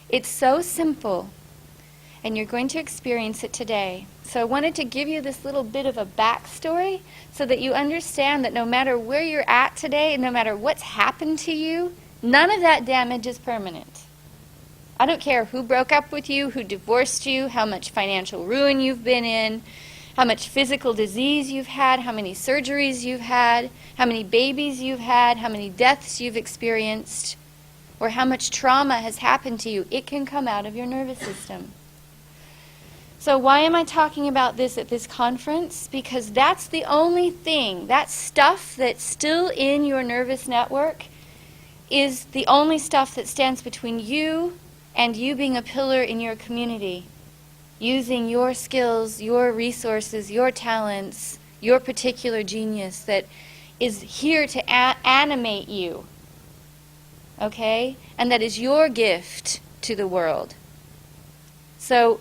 It's so simple, and you're going to experience it today. So I wanted to give you this little bit of a backstory so that you understand that no matter where you're at today, and no matter what's happened to you, none of that damage is permanent. I don't care who broke up with you, who divorced you, how much financial ruin you've been in, how much physical disease you've had, how many surgeries you've had, how many babies you've had, how many deaths you've experienced, or how much trauma has happened to you. It can come out of your nervous system. So why am I talking about this at this conference? Because that's the only thing, that stuff that's still in your nervous network is the only stuff that stands between you and you being a pillar in your community, using your skills, your resources, your talents, your particular genius that is here to animate you, okay? And that is your gift to the world. So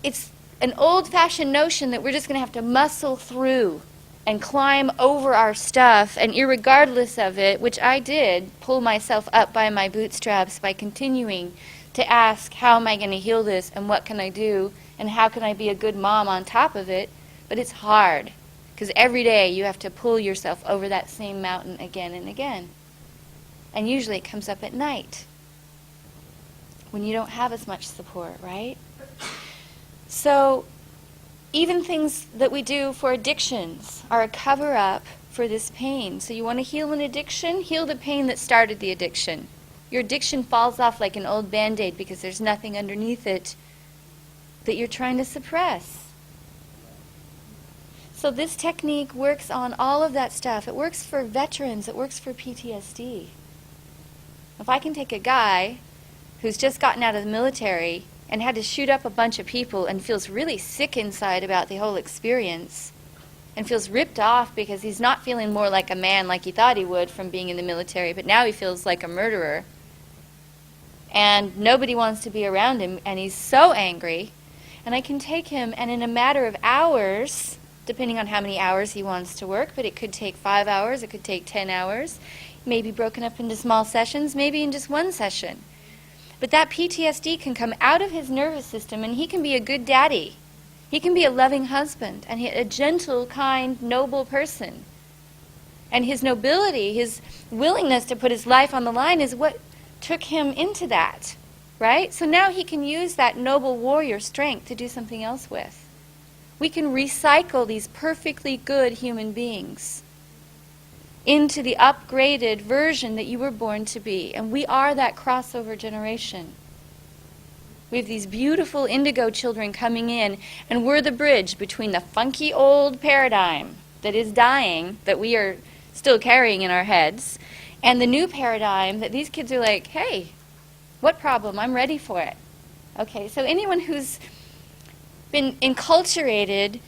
it's an old-fashioned notion that we're just going to have to muscle through and climb over our stuff, and irregardless of it, which I did, pull myself up by my bootstraps by continuing to ask, how am I going to heal this, and what can I do, and how can I be a good mom on top of it? But it's hard, because every day you have to pull yourself over that same mountain again and again. And usually it comes up at night, when you don't have as much support, right? So even things that we do for addictions are a cover-up for this pain. So you want to heal an addiction? Heal the pain that started the addiction. Your addiction falls off like an old Band-Aid because there's nothing underneath it that you're trying to suppress. So this technique works on all of that stuff. It works for veterans. It works for PTSD. If I can take a guy who's just gotten out of the military and had to shoot up a bunch of people and feels really sick inside about the whole experience and feels ripped off because he's not feeling more like a man like he thought he would from being in the military, but now he feels like a murderer. And nobody wants to be around him, and he's so angry. And I can take him, and in a matter of hours, depending on how many hours he wants to work, but it could take 5 hours, it could take 10 hours, maybe broken up into small sessions, maybe in just one session. But that PTSD can come out of his nervous system, and he can be a good daddy. He can be a loving husband, and a gentle, kind, noble person. And his nobility, his willingness to put his life on the line is what took him into that, right? So now he can use that noble warrior strength to do something else with. We can recycle these perfectly good human beings into the upgraded version that you were born to be. And we are that crossover generation. We have these beautiful indigo children coming in, and we're the bridge between the funky old paradigm that is dying, that we are still carrying in our heads, and the new paradigm that these kids are like, hey, what problem? I'm ready for it. Okay, so anyone who's been enculturated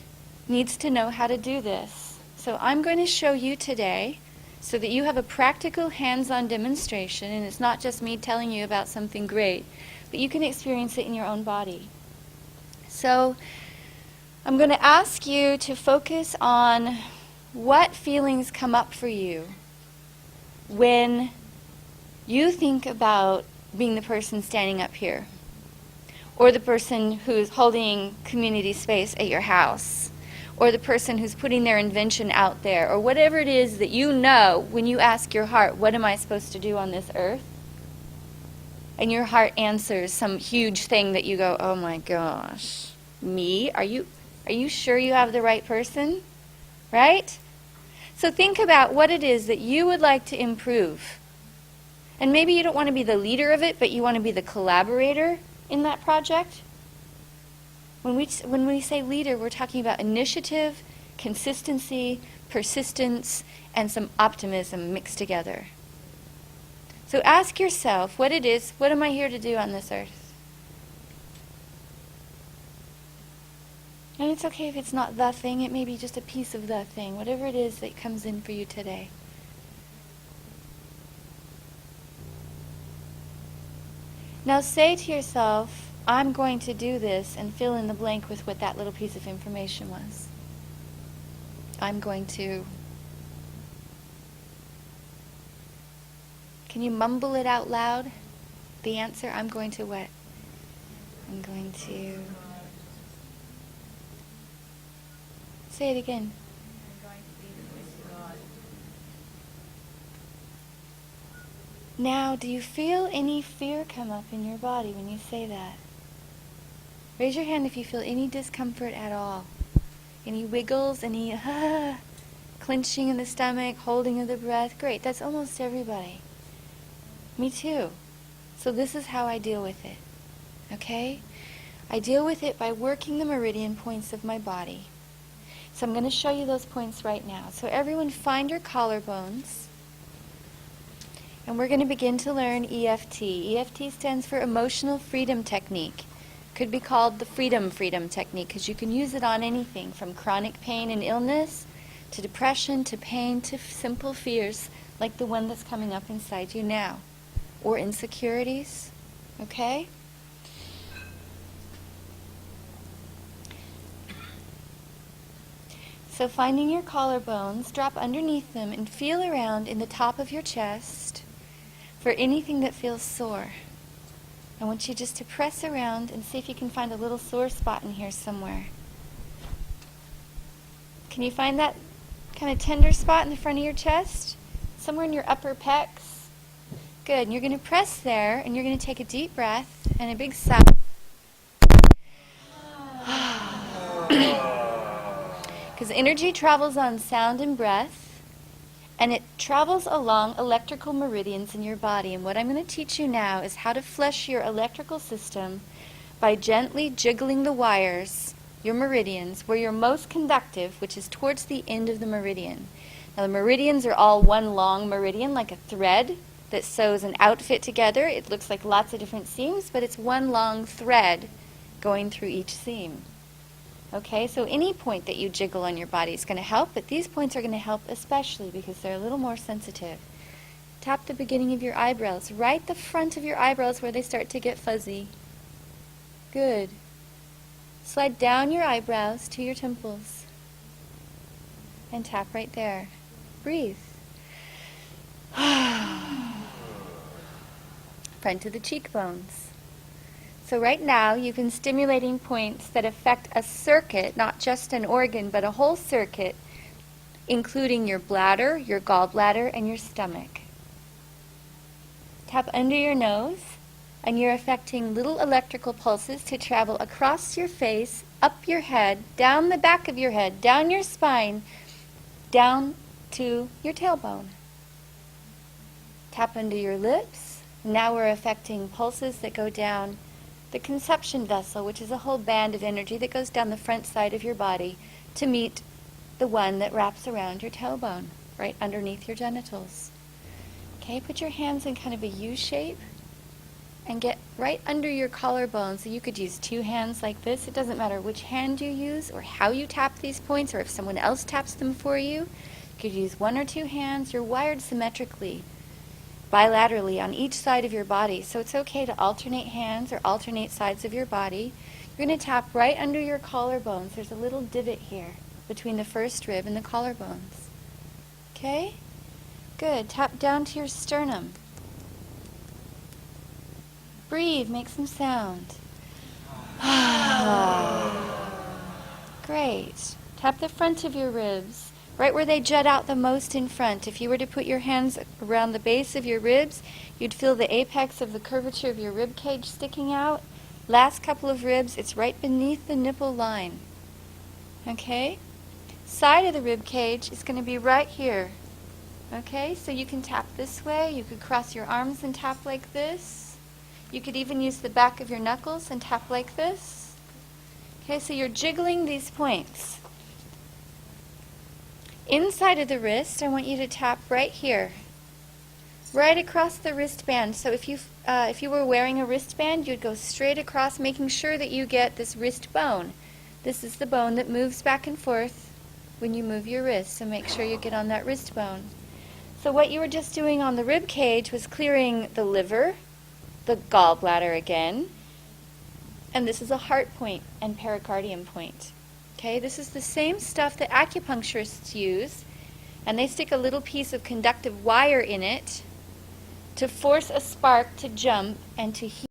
needs to know how to do this. So I'm going to show you today so that you have a practical hands-on demonstration, and it's not just me telling you about something great, but you can experience it in your own body. So I'm going to ask you to focus on what feelings come up for you when you think about being the person standing up here, or the person who's holding community space at your house, or the person who's putting their invention out there, or whatever it is that you know when you ask your heart, what am I supposed to do on this earth? And your heart answers some huge thing that you go, oh my gosh, me? Are you sure you have the right person? Right? So think about what it is that you would like to improve. And maybe you don't want to be the leader of it, but you want to be the collaborator in that project. When we say leader, we're talking about initiative, consistency, persistence, and some optimism mixed together. So ask yourself what it is, what am I here to do on this earth? And it's okay if it's not the thing, it may be just a piece of the thing, whatever it is that comes in for you today. Now say to yourself, I'm going to do this, and fill in the blank with what that little piece of information was. I'm going to. Can you mumble it out loud? The answer, I'm going to what? I'm going to... Say it again. I'm going to be the voice of God. Now, do you feel any fear come up in your body when you say that? Raise your hand if you feel any discomfort at all. Any wiggles, any clenching in the stomach, holding of the breath. Great, that's almost everybody. Me too. So this is how I deal with it. Okay? I deal with it by working the meridian points of my body. So I'm going to show you those points right now. So everyone find your collarbones. And we're going to begin to learn EFT. EFT stands for Emotional Freedom Technique. Could be called the Freedom Technique because you can use it on anything from chronic pain and illness to depression to pain to simple fears like the one that's coming up inside you now, or insecurities. Okay? So finding your collarbones, drop underneath them and feel around in the top of your chest for anything that feels sore. I want you just to press around and see if you can find a little sore spot in here somewhere. Can you find that kind of tender spot in the front of your chest? Somewhere in your upper pecs? Good. And you're going to press there, and you're going to take a deep breath and a big sigh. Because energy travels on sound and breath, and it travels along electrical meridians in your body. And what I'm going to teach you now is how to flush your electrical system by gently jiggling the wires, your meridians, where you're most conductive, which is towards the end of the meridian. Now the meridians are all one long meridian, like a thread that sews an outfit together. It looks like lots of different seams, but it's one long thread going through each seam. Okay, so any point that you jiggle on your body is going to help, but these points are going to help especially because they're a little more sensitive. Tap the beginning of your eyebrows, right the front of your eyebrows where they start to get fuzzy. Good. Slide down your eyebrows to your temples. And tap right there. Breathe. Front of the cheekbones. So right now, you've been stimulating points that affect a circuit, not just an organ, but a whole circuit, including your bladder, your gallbladder, and your stomach. Tap under your nose, and you're affecting little electrical pulses to travel across your face, up your head, down the back of your head, down your spine, down to your tailbone. Tap under your lips. Now we're affecting pulses that go down the conception vessel, which is a whole band of energy that goes down the front side of your body to meet the one that wraps around your tailbone, right underneath your genitals. Okay, put your hands in kind of a U shape and get right under your collarbone. So you could use two hands like this. It doesn't matter which hand you use or how you tap these points or if someone else taps them for you. You could use one or two hands. You're wired symmetrically, bilaterally on each side of your body. So it's okay to alternate hands or alternate sides of your body. You're going to tap right under your collarbones. There's a little divot here between the first rib and the collarbones. Okay? Good. Tap down to your sternum. Breathe. Make some sound. Great. Tap the front of your ribs, right where they jut out the most in front. If you were to put your hands around the base of your ribs, you'd feel the apex of the curvature of your rib cage sticking out. Last couple of ribs, it's right beneath the nipple line. Okay? Side of the rib cage is going to be right here. Okay? So you can tap this way. You could cross your arms and tap like this. You could even use the back of your knuckles and tap like this. Okay, so you're jiggling these points. Inside of the wrist, I want you to tap right here, right across the wristband. So if you were wearing a wristband, you'd go straight across, making sure that you get this wrist bone. This is the bone that moves back and forth when you move your wrist, so make sure you get on that wrist bone. So what you were just doing on the rib cage was clearing the liver, the gallbladder again, and this is a heart point and pericardium point. Okay, this is the same stuff that acupuncturists use, and they stick a little piece of conductive wire in it to force a spark to jump and to heat.